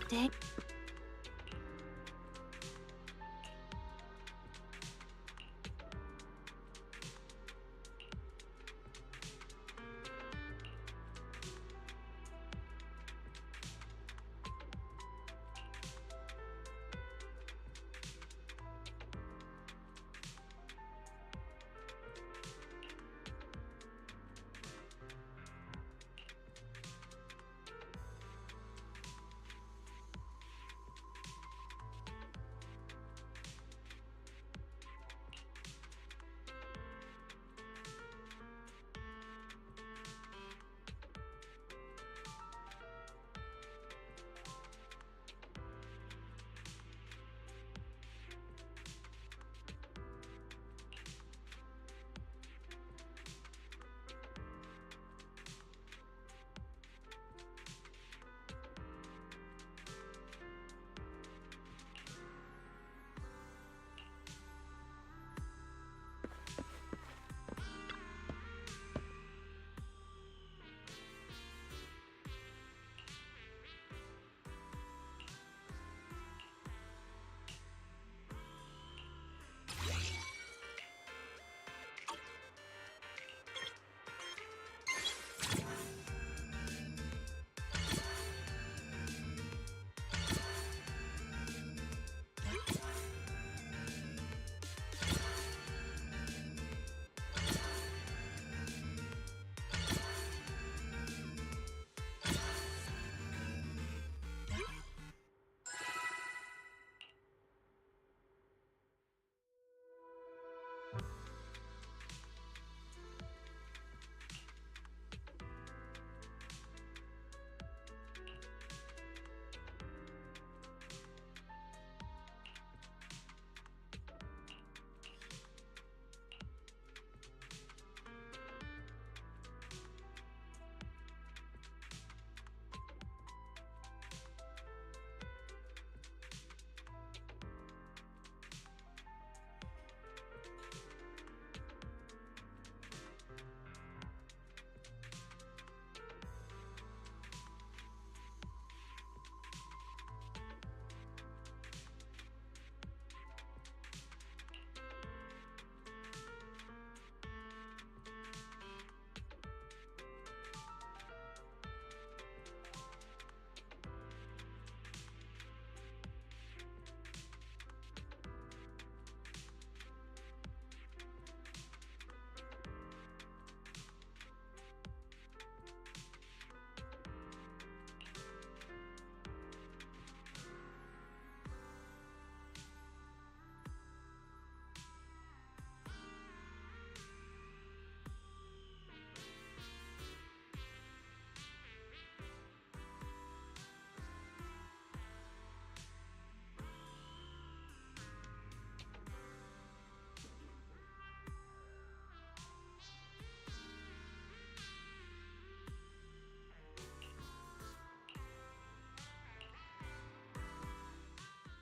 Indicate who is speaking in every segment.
Speaker 1: Dang.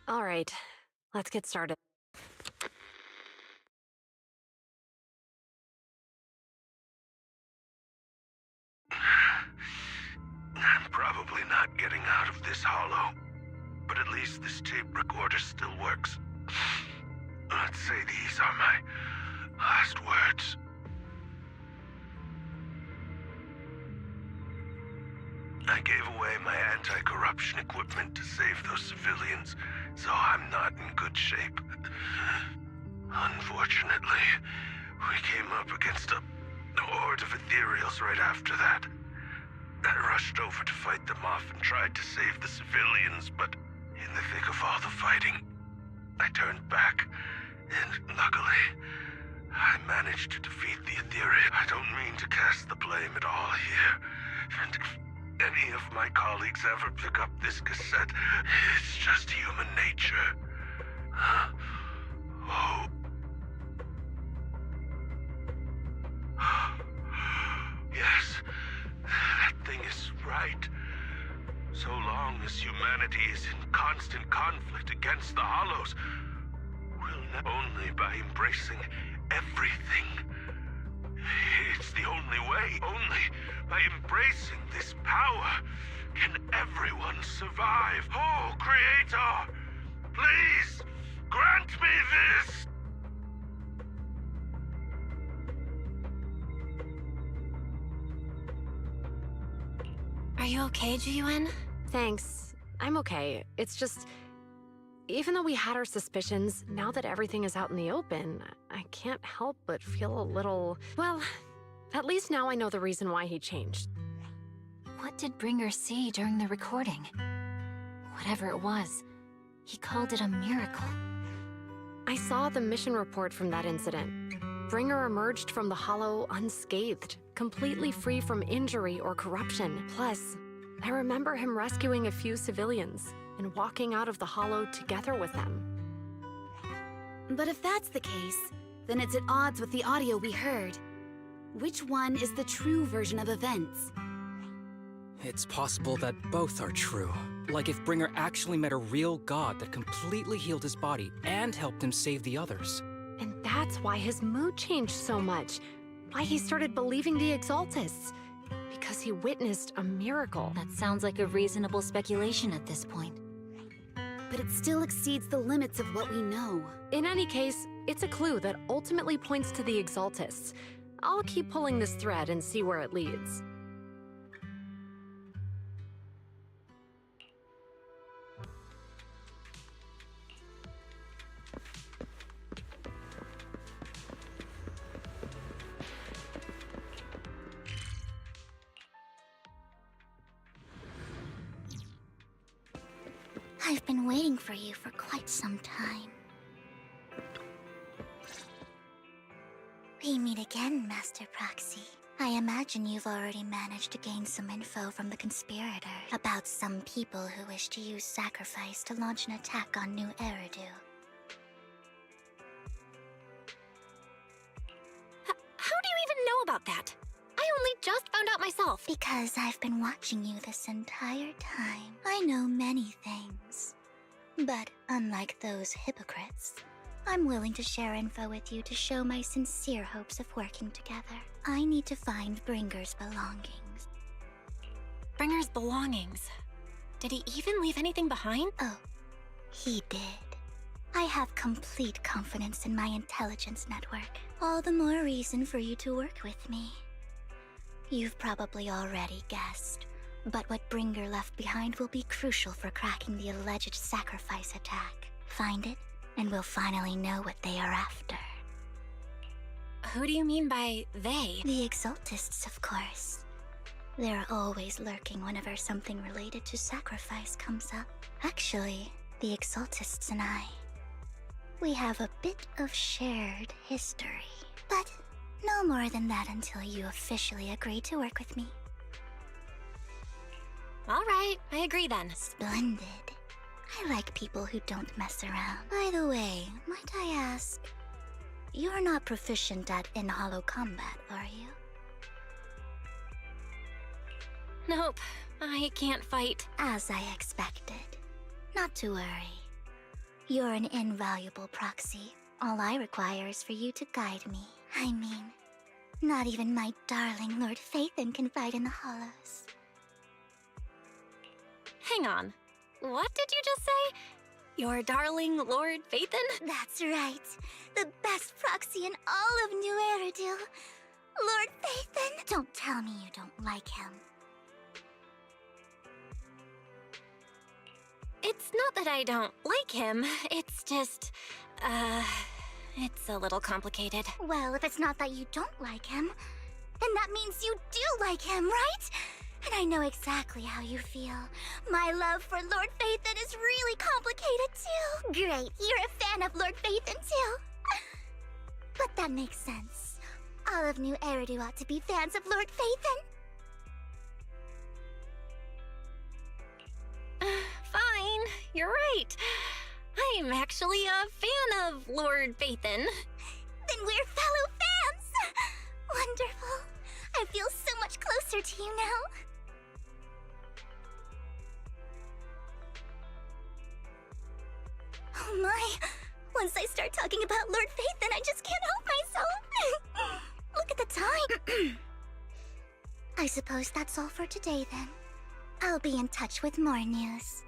Speaker 1: All right, let's get started.
Speaker 2: I'm probably not getting out of this hollow, but at least this tape recorder still works. Let's say these are my last words. I gave away my anti-corruption equipment to save those civilians, so I'm not in good shape. Unfortunately, we came up against a horde of ethereals right after that. I rushed over to fight them off and tried to save the civilians, but in the thick of all the fighting, I turned back, and luckily, I managed to defeat the ethereal. I don't mean to cast the blame at all here, and if any of my colleagues ever pick up this cassette, it's just human nature. Oh. Yes, that thing is right. So long as humanity is in constant conflict against the Hollows, we'll not only by embracing everything. It's the only way. Only by embracing this power Can everyone survive? Oh, Creator! Please, grant me this!
Speaker 1: Are you okay, Jiyuan? Thanks. I'm okay. It's just... Even though we had our suspicions, now that everything is out in the open, I can't help but feel a little... Well, at least now I know the reason why he changed.
Speaker 3: What did Bringer see during the recording? Whatever it was, he called it a miracle.
Speaker 1: I saw the mission report from that incident. Bringer emerged from the Hollow unscathed, completely free from injury or corruption. Plus, I remember him rescuing a few civilians and walking out of the Hollow together with them.
Speaker 4: But if that's the case, then it's at odds with the audio we heard. Which one is the true version of events?
Speaker 5: It's possible that both are true. Like if Bringer actually met a real god that completely healed his body and helped him save the others.
Speaker 1: And that's why his mood changed so much. Why he started believing the Exaltists. Because he witnessed a miracle.
Speaker 3: That sounds like a reasonable speculation at this point.
Speaker 4: But it still exceeds the limits of what we know.
Speaker 1: In any case, it's a clue that ultimately points to the Exaltists. I'll keep pulling this thread and see where it leads.
Speaker 6: I've been waiting for you for quite some time. We meet again, Master Proxy. I imagine you've already managed to gain some info from the conspirators about some people who wish to use sacrifice to launch an attack on New Eridu.
Speaker 1: How do you even know about that? I only just found out myself.
Speaker 6: Because I've been watching you this entire time. I know many things. But unlike those hypocrites, I'm willing to share info with you to show my sincere hopes of working together. I need to find Bringer's belongings.
Speaker 1: Bringer's belongings. Did he even leave anything behind?
Speaker 6: Oh, he did. I have complete confidence in my intelligence network. All the more reason for you to work with me. You've probably already guessed, but what Bringer left behind will be crucial for cracking the alleged sacrifice attack. Find it, and we'll finally know what they are after.
Speaker 1: Who do you mean by they?
Speaker 6: The Exaltists, of course. They're always lurking whenever something related to sacrifice comes up. Actually, the Exaltists and I, we have a bit of shared history. But no more than that until you officially agree to work with me.
Speaker 1: All right, I agree then.
Speaker 6: Splendid. I like people who don't mess around. By the way, might I ask, you're not proficient at in-hollow combat, are you?
Speaker 1: Nope, I can't fight.
Speaker 6: As I expected. Not to worry. You're an invaluable proxy. All I require is for you to guide me. I mean, not even my darling Lord Phaethon can fight in the Hollows.
Speaker 1: Hang on. What did you just say? Your darling Lord Phaethon?
Speaker 6: That's right. The best proxy in all of New Eridu. Lord Phaethon. Don't tell me you don't like him.
Speaker 1: It's not that I don't like him. It's just, it's a little complicated.
Speaker 6: Well, if it's not that you don't like him, then that means you do like him, right? And I know exactly how you feel. My love for Lord Phaethon is really complicated, too. Great, you're a fan of Lord Phaethon, too. But that makes sense. All of New Eridu ought to be fans of Lord Phaethon.
Speaker 1: Fine, you're right. I'm actually a fan of Lord Phaethon.
Speaker 6: Then we're fellow fans! Wonderful. I feel so much closer to you now. Oh my! Once I start talking about Lord Phaethon, I just can't help myself! Look at the time! I suppose that's all for today, then. I'll be in touch with more news.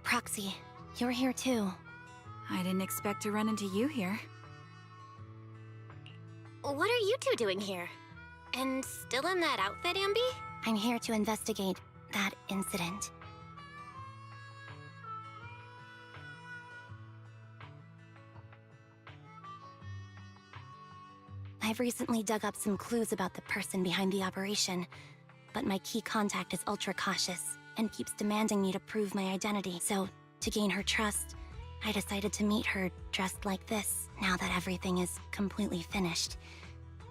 Speaker 3: Proxy, you're here too.
Speaker 7: I didn't expect to run into you here.
Speaker 8: What are you two doing here? And still in that outfit, Ambi?
Speaker 3: I'm here to investigate that incident. I've recently dug up some clues about the person behind the operation, but my key contact is ultra cautious and keeps demanding me to prove my identity. So, to gain her trust, I decided to meet her dressed like this, now that everything is completely finished.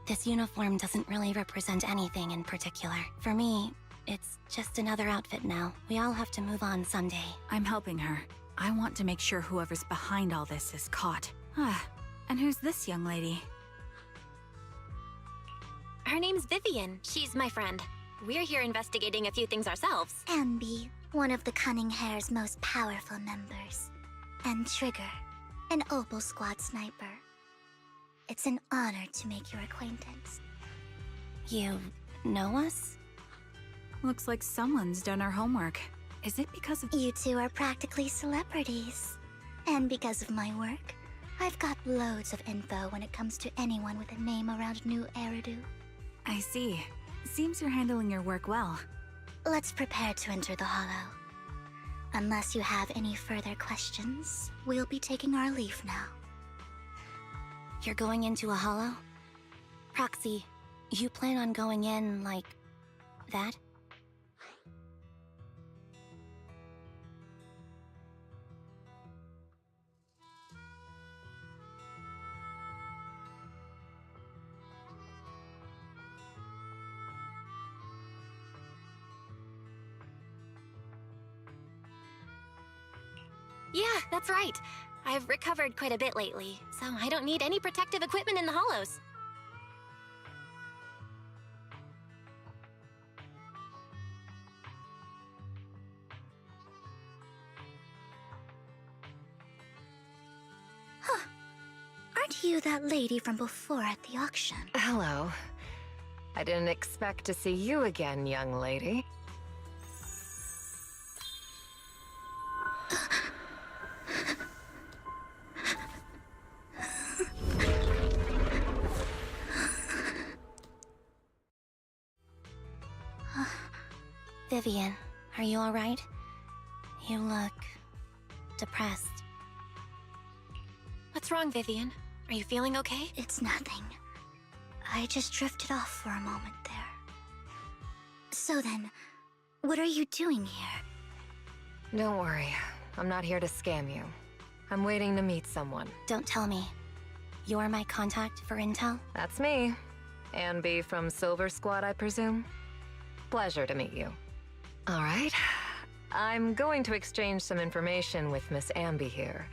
Speaker 3: This uniform doesn't really represent anything in particular. For me, it's just another outfit now. We all have to move on someday.
Speaker 7: I'm helping her. I want to make sure whoever's behind all this is caught. And who's this young lady?
Speaker 8: Her name's Vivian. She's my friend. We're here investigating a few things ourselves.
Speaker 6: Ambi, one of the Cunning Hair's most powerful members. And Trigger, an Opal Squad sniper. It's an honor to make your acquaintance.
Speaker 3: You know us?
Speaker 7: Looks like someone's done our homework. Is it because of—
Speaker 6: You two are practically celebrities. And because of my work, I've got loads of info when it comes to anyone with a name around New Eridu.
Speaker 7: I see. Seems you're handling your work well.
Speaker 6: Let's prepare to enter the Hollow. Unless you have any further questions, we'll be taking our leave now.
Speaker 3: You're going into a hollow? Proxy, you plan on going in like that?
Speaker 8: Yeah, that's right. I've recovered quite a bit lately, so I don't need any protective equipment in the hollows.
Speaker 6: Aren't you that lady from before at the auction?
Speaker 1: Hello. I didn't expect to see you again, young lady.
Speaker 3: Vivian, are you alright? You look depressed.
Speaker 8: What's wrong, Vivian? Are you feeling okay?
Speaker 6: It's nothing. I just drifted off for a moment there. So then, what are you doing here?
Speaker 1: Don't worry. I'm not here to scam you. I'm waiting to meet someone.
Speaker 3: Don't tell me. You're my contact for intel?
Speaker 1: That's me. Ambi from Silver Squad, I presume?
Speaker 9: Pleasure to meet you. All right. I'm going to exchange some information with Miss Amby here.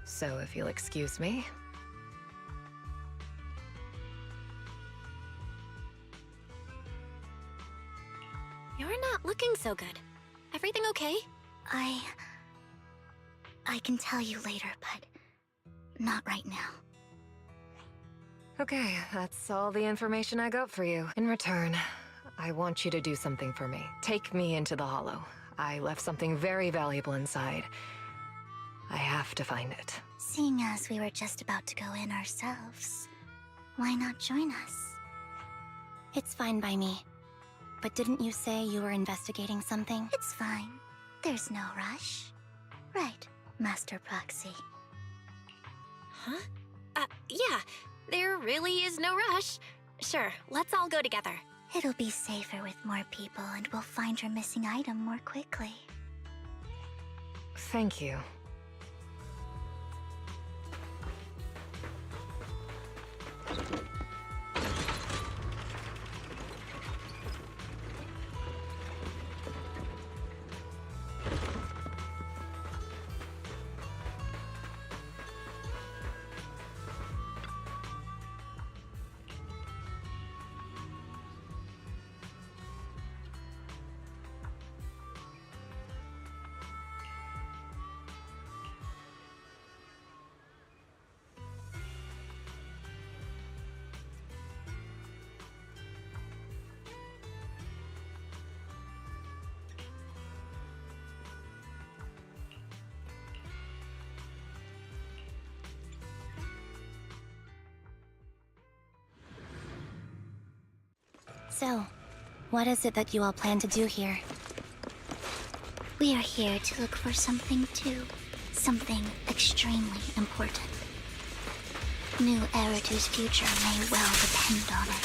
Speaker 9: So if you'll excuse me.
Speaker 8: You're not looking so good. Everything okay?
Speaker 6: I can tell you later, but not right now.
Speaker 9: Okay, that's all the information I got for you. In return, I want you to do something for me. Take me into the Hollow. I left something very valuable inside. I have to find it.
Speaker 6: Seeing as we were just about to go in ourselves, why not join us?
Speaker 3: It's fine by me. But didn't you say you were investigating something?
Speaker 6: It's fine. There's no rush. Right, Master Proxy.
Speaker 8: Huh? Yeah. There really is no rush. Sure, let's all go together.
Speaker 6: It'll be safer with more people, and we'll find your missing item more quickly.
Speaker 9: Thank you.
Speaker 3: So, what is it that you all plan to do here?
Speaker 6: We are here to look for something too. Something extremely important. New Eritu's future may well depend on it.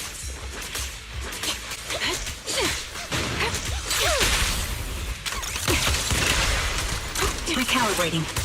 Speaker 7: Recalibrating.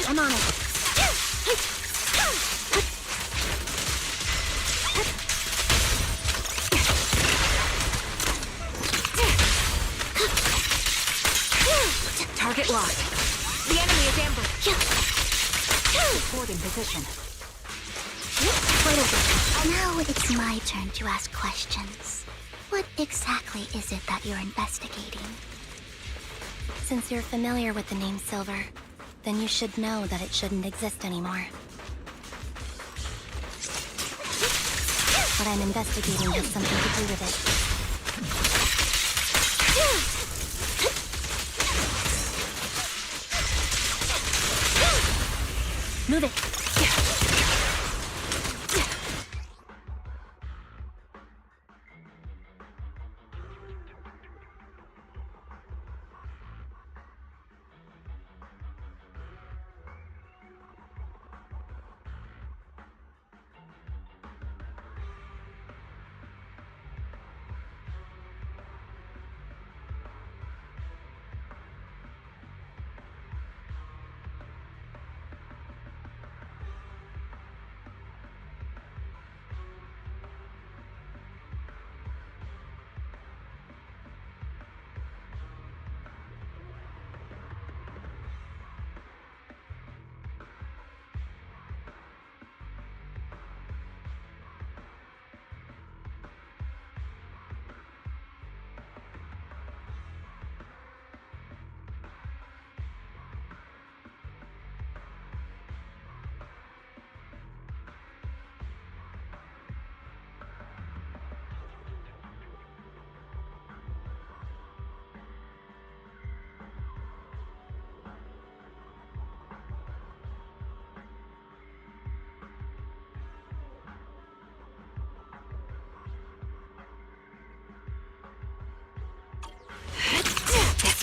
Speaker 3: I'm on it.
Speaker 7: Target locked.
Speaker 8: The enemy is ambushed.
Speaker 7: Holding position.
Speaker 6: Right over. Now it's my turn to ask questions. What exactly is it that you're investigating?
Speaker 3: Since you're familiar with the name Silver, then you should know that it shouldn't exist anymore. What I'm investigating has something to do with it. Move it.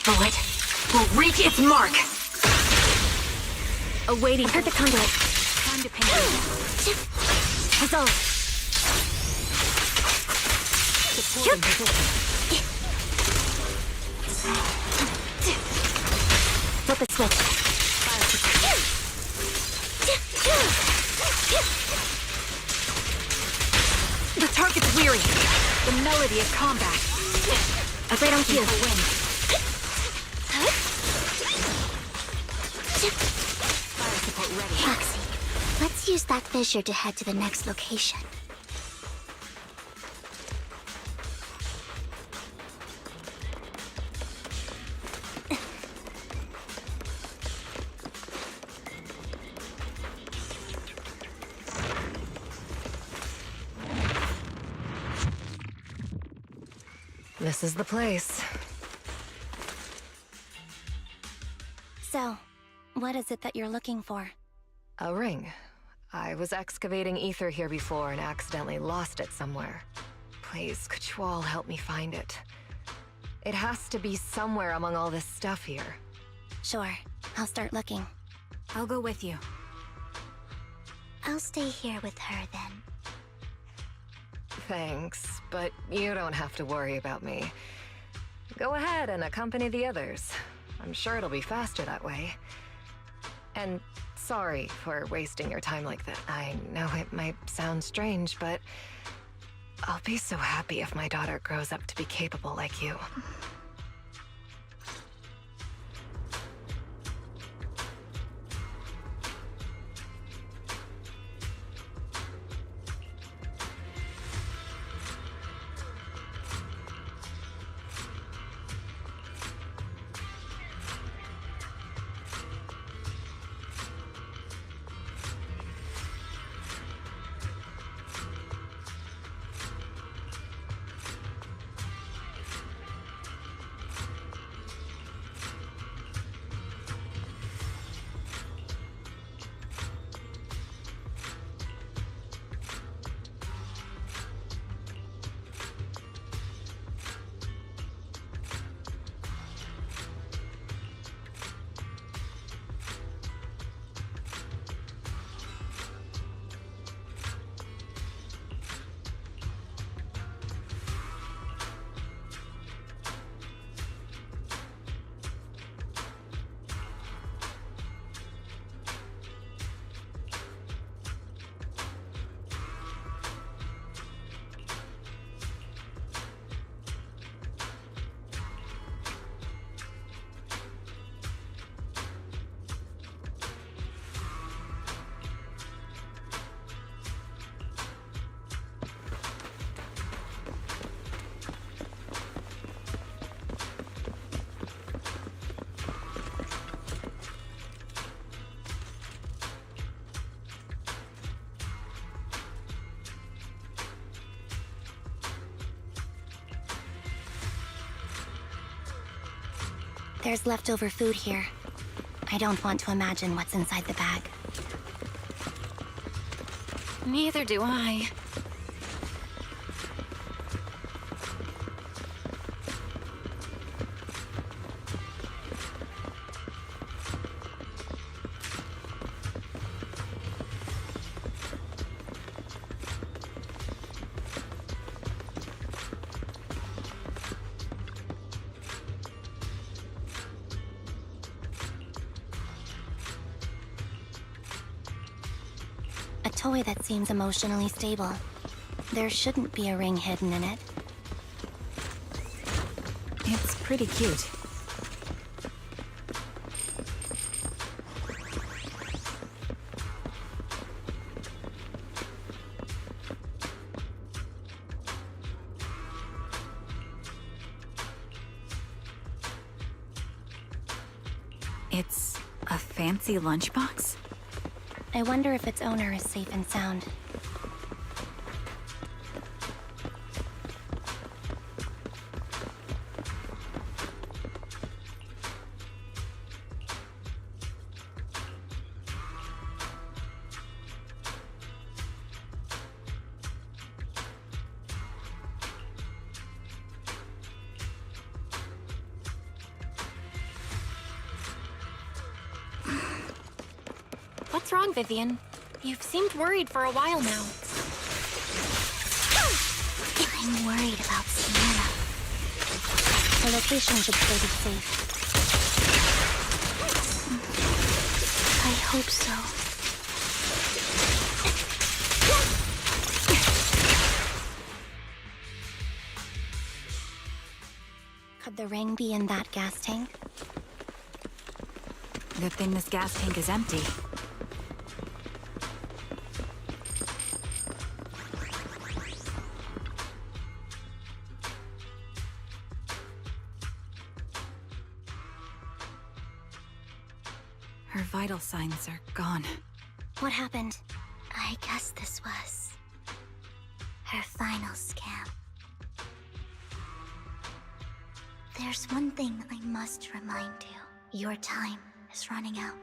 Speaker 1: bullet will reach its mark.
Speaker 3: Awaiting. Heard the conduit.
Speaker 7: Time to paint it.
Speaker 3: Resolve.
Speaker 7: Supporting position.
Speaker 3: Flip a switch.
Speaker 7: The target's weary. The melody of combat.
Speaker 3: Upgrade on cue.
Speaker 7: Win. Fire support ready.
Speaker 6: Roxy, let's use that fissure to head to the next location.
Speaker 9: This is the place.
Speaker 3: So, what is it that you're looking for?
Speaker 9: A ring. I was excavating ether here before and accidentally lost it somewhere. Please, could you all help me find it? It has to be somewhere among all this stuff here.
Speaker 3: Sure, I'll start looking.
Speaker 7: I'll go with you.
Speaker 6: I'll stay here with her then.
Speaker 9: Thanks, but you don't have to worry about me. Go ahead and accompany the others. I'm sure it'll be faster that way. And sorry for wasting your time like that. I know it might sound strange, but I'll be so happy if my daughter grows up to be capable like you.
Speaker 3: There's leftover food here. I don't want to imagine what's inside the bag.
Speaker 7: Neither do I.
Speaker 3: A toy that seems emotionally stable. There shouldn't be a ring hidden in it.
Speaker 7: It's pretty cute. It's a fancy lunchbox?
Speaker 3: I wonder if its owner is safe and sound.
Speaker 1: What's wrong, Vivian? You've seemed worried for a while now.
Speaker 6: I'm worried about Sienna.
Speaker 3: The location should still be safe.
Speaker 6: I hope so.
Speaker 3: Could the ring be in that gas tank?
Speaker 7: Good thing this gas tank is empty. Her vital signs are gone.
Speaker 3: What happened?
Speaker 6: I guess this was her final scam. There's one thing I must remind you. Your time is running out.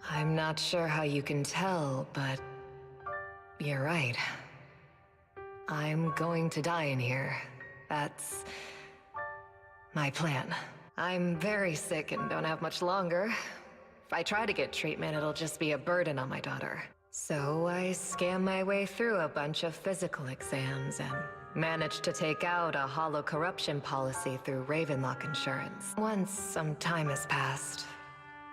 Speaker 9: I'm not sure how you can tell, but you're right. I'm going to die in here. That's my plan. I'm very sick and don't have much longer. If I try to get treatment, it'll just be a burden on my daughter. So I scam my way through a bunch of physical exams and managed to take out a hollow corruption policy through Ravenlock Insurance. Once some time has passed,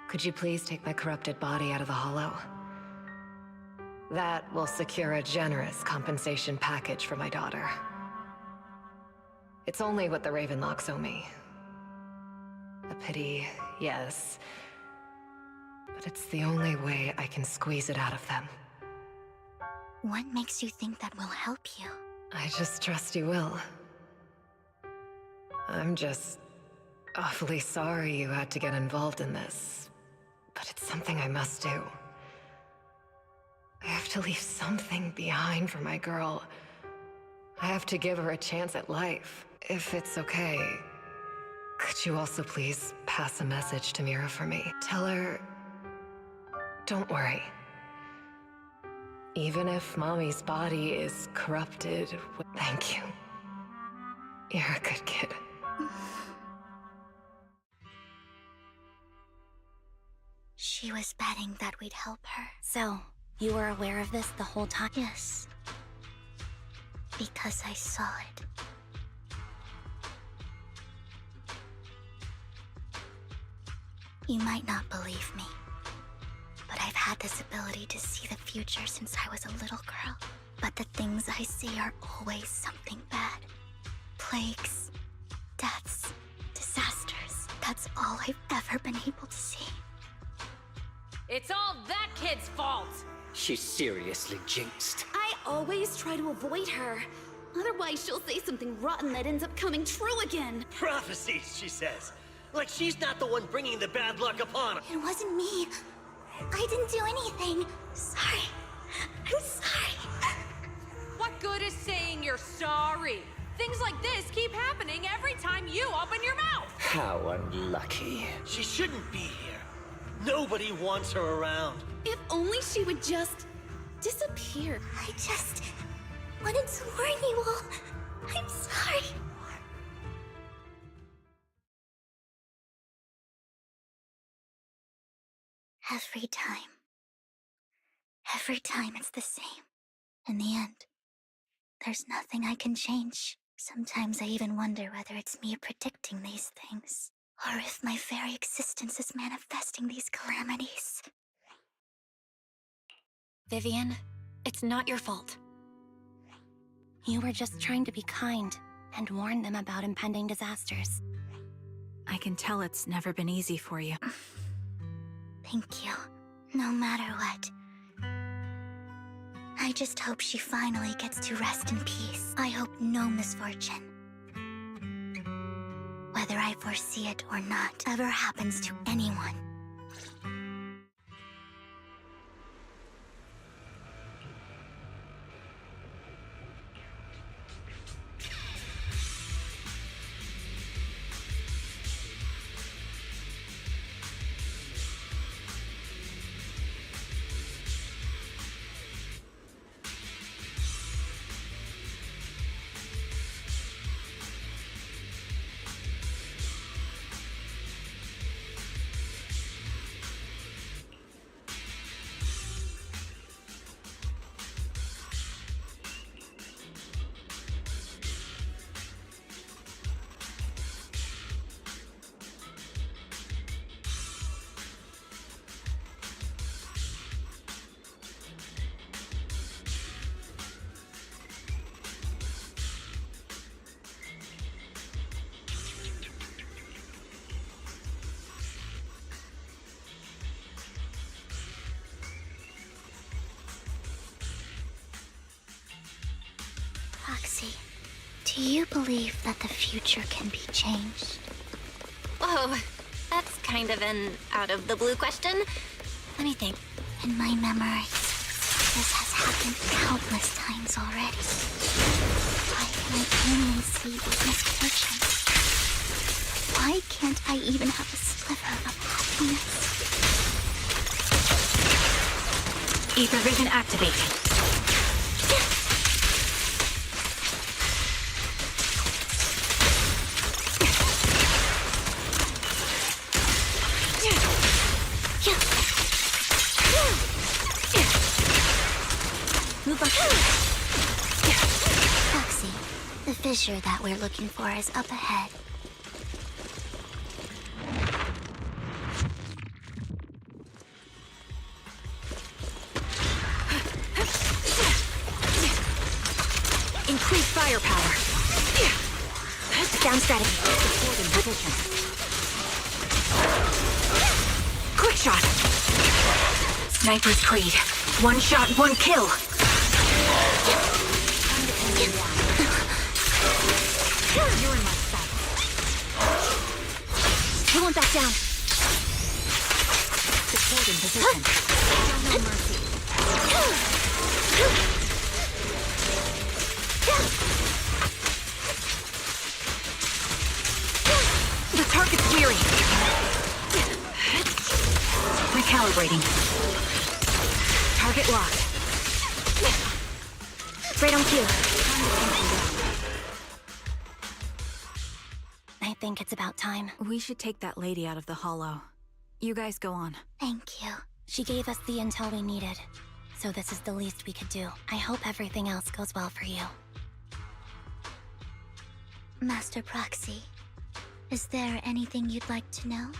Speaker 9: could you please take my corrupted body out of the hollow? That will secure a generous compensation package for my daughter. It's only what the Ravenlocks owe me. A pity, yes. But it's the only way I can squeeze it out of them.
Speaker 6: What makes you think that will help you?
Speaker 9: I just trust you will. I'm just awfully sorry you had to get involved in this. But it's something I must do. I have to leave something behind for my girl. I have to give her a chance at life. If it's okay, could you also please pass a message to Mira for me? Tell her, don't worry. Even if Mommy's body is corrupted, thank you. You're a good kid.
Speaker 6: She was betting that we'd help her.
Speaker 3: So, you were aware of this the whole time?
Speaker 6: Yes. Because I saw it. You might not believe me, but I've had this ability to see the future since I was a little girl. But the things I see are always something bad. Plagues, deaths, disasters. That's all I've ever been able to see.
Speaker 10: It's all that kid's fault!
Speaker 11: She's seriously jinxed.
Speaker 4: I always try to avoid her. Otherwise, she'll say something rotten that ends up coming true again.
Speaker 11: Prophecies, she says. Like she's not the one bringing the bad luck upon her.
Speaker 6: It wasn't me. I didn't do anything. Sorry. I'm sorry.
Speaker 10: What good is saying you're sorry? Things like this keep happening every time you open your mouth!
Speaker 11: How unlucky. She shouldn't be here. Nobody wants her around.
Speaker 4: If only she would just disappear.
Speaker 6: I just wanted to warn you all. I'm sorry. Every time it's the same. In the end, there's nothing I can change. Sometimes I even wonder whether it's me predicting these things, or if my very existence is manifesting these calamities.
Speaker 1: Vivian, it's not your fault.
Speaker 3: You were just trying to be kind and warn them about impending disasters.
Speaker 7: I can tell it's never been easy for you.
Speaker 6: Thank you. No matter what. I just hope she finally gets to rest in peace. I hope no misfortune, whether I foresee it or not, ever happens to anyone. Do you believe that the future can be changed?
Speaker 8: Whoa, that's kind of an out-of-the-blue question. Let me think.
Speaker 6: In my memory, this has happened countless times already. Why can I only see witness fortune? Why can't I even have a sliver of happiness?
Speaker 7: Ether vision activated.
Speaker 6: Move up. Foxy, the fissure that we're looking for is up ahead.
Speaker 7: Increase firepower.
Speaker 6: Down strategy.
Speaker 7: Supporting position. Quick shot. Sniper's Creed. One shot, one kill. You're in my sight.
Speaker 6: I won't back down.
Speaker 7: Supporting position. Show no mercy. The target's weary. Recalibrating. Target locked.
Speaker 6: Right on cue. I think it's about time.
Speaker 7: We should take that lady out of the hollow. You guys go on.
Speaker 6: Thank you. She gave us the intel we needed, so this is the least we could do. I hope everything else goes well for you. Master Proxy, is there anything you'd like to know?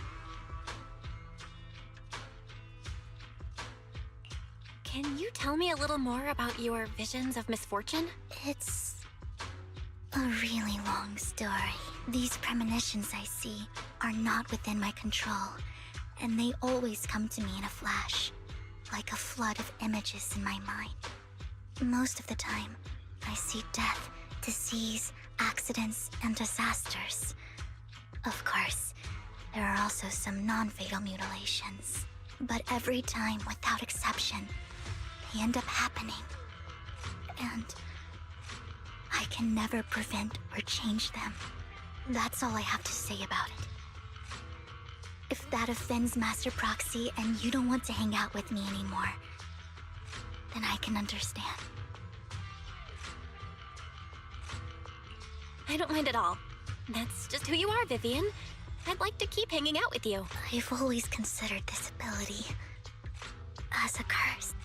Speaker 8: Can you tell me a little more about your visions of misfortune?
Speaker 6: It's a really long story. These premonitions I see are not within my control, and they always come to me in a flash, like a flood of images in my mind. Most of the time, I see death, disease, accidents, and disasters. Of course, there are also some non-fatal mutilations. But every time, without exception, they end up happening. And I can never prevent or change them. That's all I have to say about it. If that offends Master Proxy and you don't want to hang out with me anymore, then I can understand.
Speaker 8: I don't mind at all. That's just who you are, Vivian. I'd like to keep hanging out with you.
Speaker 6: I've always considered this ability as a curse.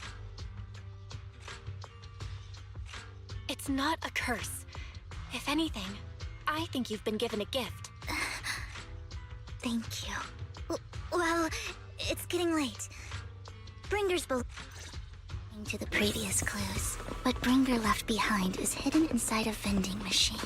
Speaker 8: It's not a curse. If anything, I think you've been given a gift.
Speaker 6: Thank you. Well, it's getting late. Bringer's belonging to the previous clues. What Bringer left behind is hidden inside a vending machine.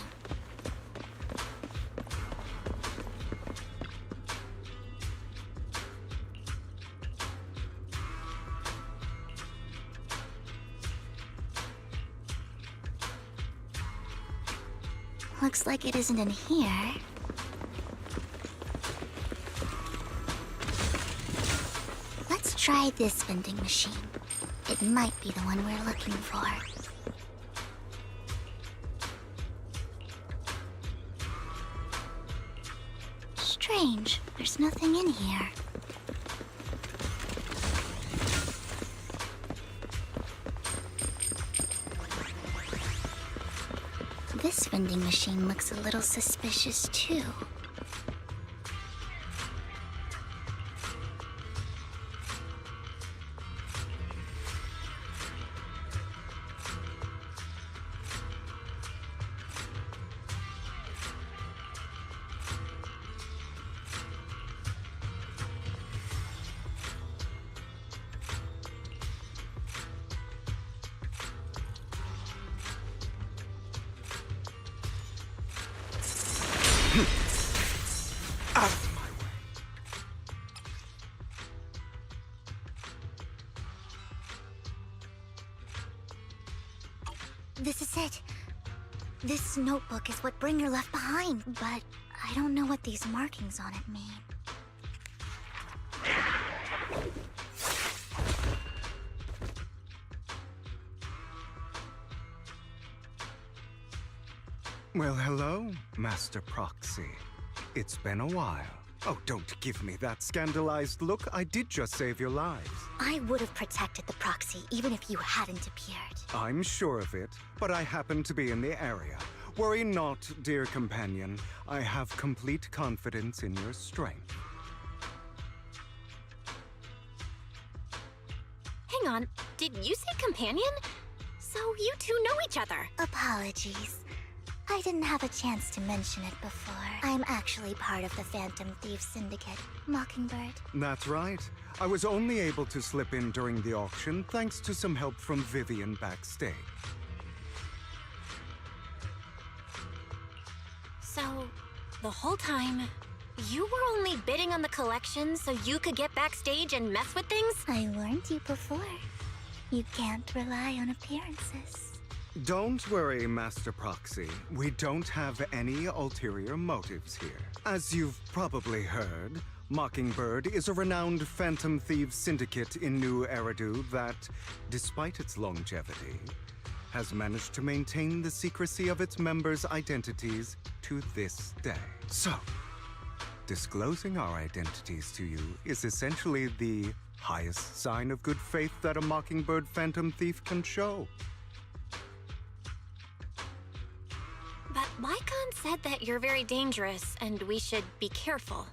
Speaker 6: Looks like it isn't in here. Let's try this vending machine. It might be the one we're looking for. Strange, there's nothing in here. This vending machine looks a little suspicious, too. This is it. This This notebook is what Bringer left behind, but I don't know what these markings on it mean.
Speaker 12: Well, hello, Master Proxy. It's been a while. Oh, don't give me that scandalized look. I did just save your lives.
Speaker 6: I would have protected the proxy even if you hadn't appeared.
Speaker 12: I'm sure of it, but I happen to be in the area. Worry not, dear companion. I have complete confidence in your strength.
Speaker 8: Hang on, did you say companion? So you two know each other.
Speaker 6: Apologies. I didn't have a chance to mention it before. I'm actually part of the Phantom Thief Syndicate, Mockingbird.
Speaker 12: That's right. I was only able to slip in during the auction thanks to some help from Vivian backstage.
Speaker 8: So, the whole time, you were only bidding on the collection so you could get backstage and mess with things?
Speaker 6: I warned you before. You can't rely on appearances.
Speaker 12: Don't worry, Master Proxy. We don't have any ulterior motives here. As you've probably heard, Mockingbird is a renowned Phantom Thieves syndicate in New Eridu that, despite its longevity, has managed to maintain the secrecy of its members' identities to this day. So, disclosing our identities to you is essentially the highest sign of good faith that a Mockingbird Phantom Thief can show.
Speaker 8: But Lycon said that you're very dangerous and we should be careful.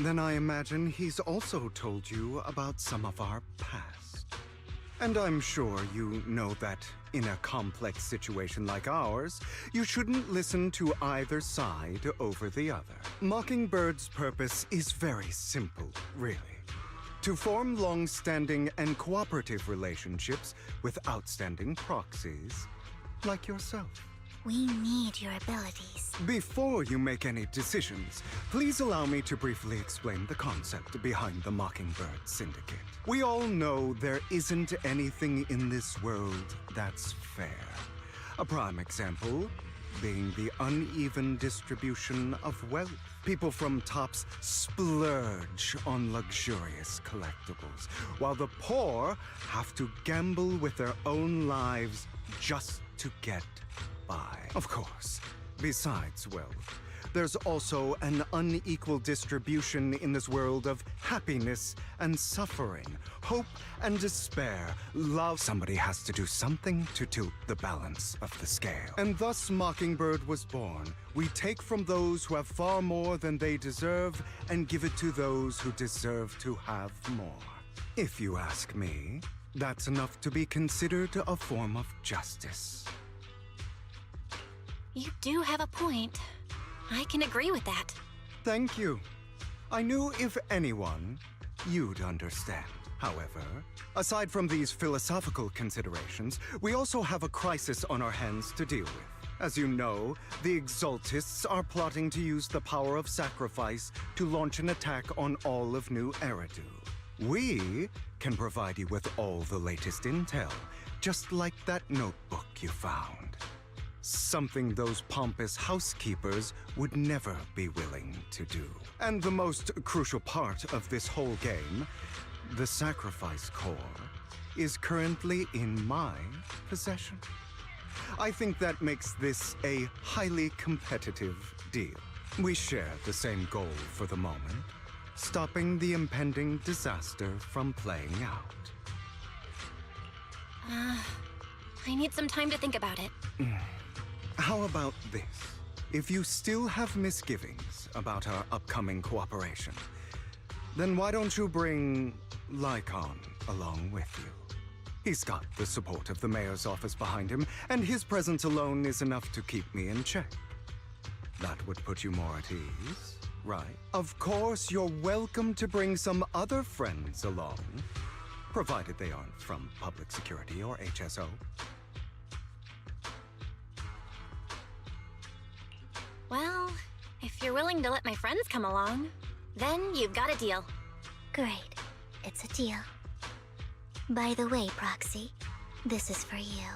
Speaker 12: Then I imagine he's also told you about some of our past. And I'm sure you know that in a complex situation like ours, you shouldn't listen to either side over the other. Mockingbird's purpose is very simple, really. To form long-standing and cooperative relationships with outstanding proxies like yourself.
Speaker 6: We need your abilities.
Speaker 12: Before you make any decisions, please allow me to briefly explain the concept behind the Mockingbird Syndicate. We all know there isn't anything in this world that's fair. A prime example being the uneven distribution of wealth. People from tops splurge on luxurious collectibles, while the poor have to gamble with their own lives just to get by. Of course, besides wealth, there's also an unequal distribution in this world of happiness and suffering, hope and despair, love. Somebody has to do something to tilt the balance of the scale. And thus Mockingbird was born. We take from those who have far more than they deserve and give it to those who deserve to have more. If you ask me, that's enough to be considered a form of justice.
Speaker 8: You do have a point. I can agree with that.
Speaker 12: Thank you. I knew if anyone, you'd understand. However, aside from these philosophical considerations, we also have a crisis on our hands to deal with. As you know, the Exaltists are plotting to use the power of sacrifice to launch an attack on all of New Eridu. We can provide you with all the latest intel, just like that notebook you found. Something those pompous housekeepers would never be willing to do. And the most crucial part of this whole game, the sacrifice core, is currently in my possession. I think that makes this a highly competitive deal. We share the same goal for the moment, stopping the impending disaster from playing out.
Speaker 8: I need some time to think about it.
Speaker 12: How about this? If you still have misgivings about our upcoming cooperation, then why don't you bring Lycon along with you? He's got the support of the mayor's office behind him, and his presence alone is enough to keep me in check. That would put you more at ease, right? Of course, you're welcome to bring some other friends along, provided they aren't from public security or HSO.
Speaker 8: Well, if you're willing to let my friends come along, then you've got a deal.
Speaker 6: Great. It's a deal. By the way, Proxy, this is for you.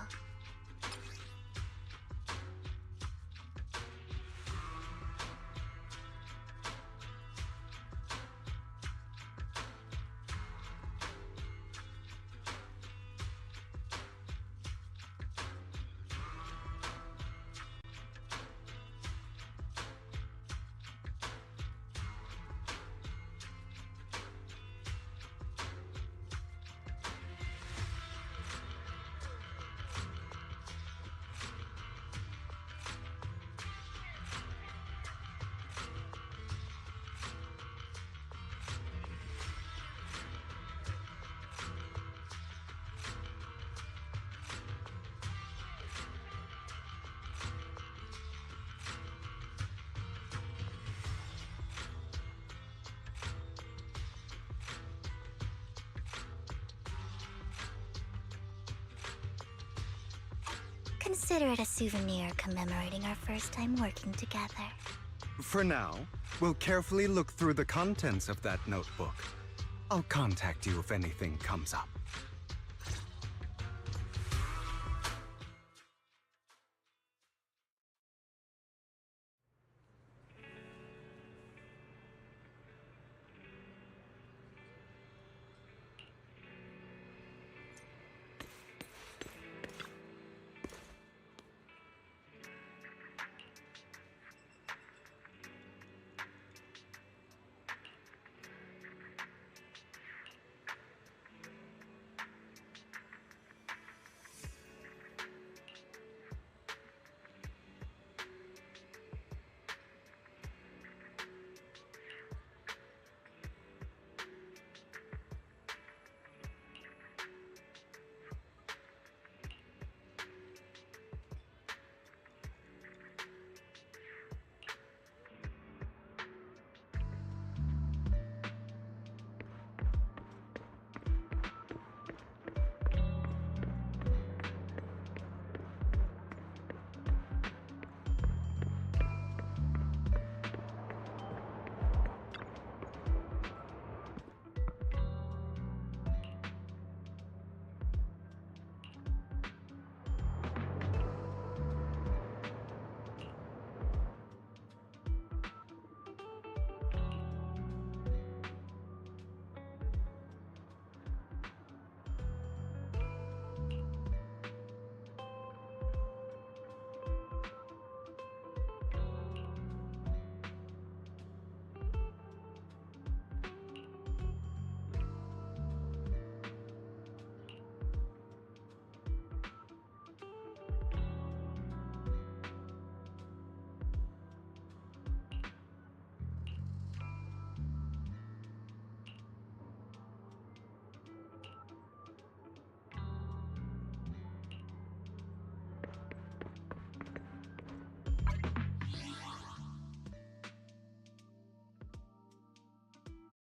Speaker 6: Consider it a souvenir commemorating our first time working together.
Speaker 12: For now, we'll carefully look through the contents of that notebook. I'll contact you if anything comes up.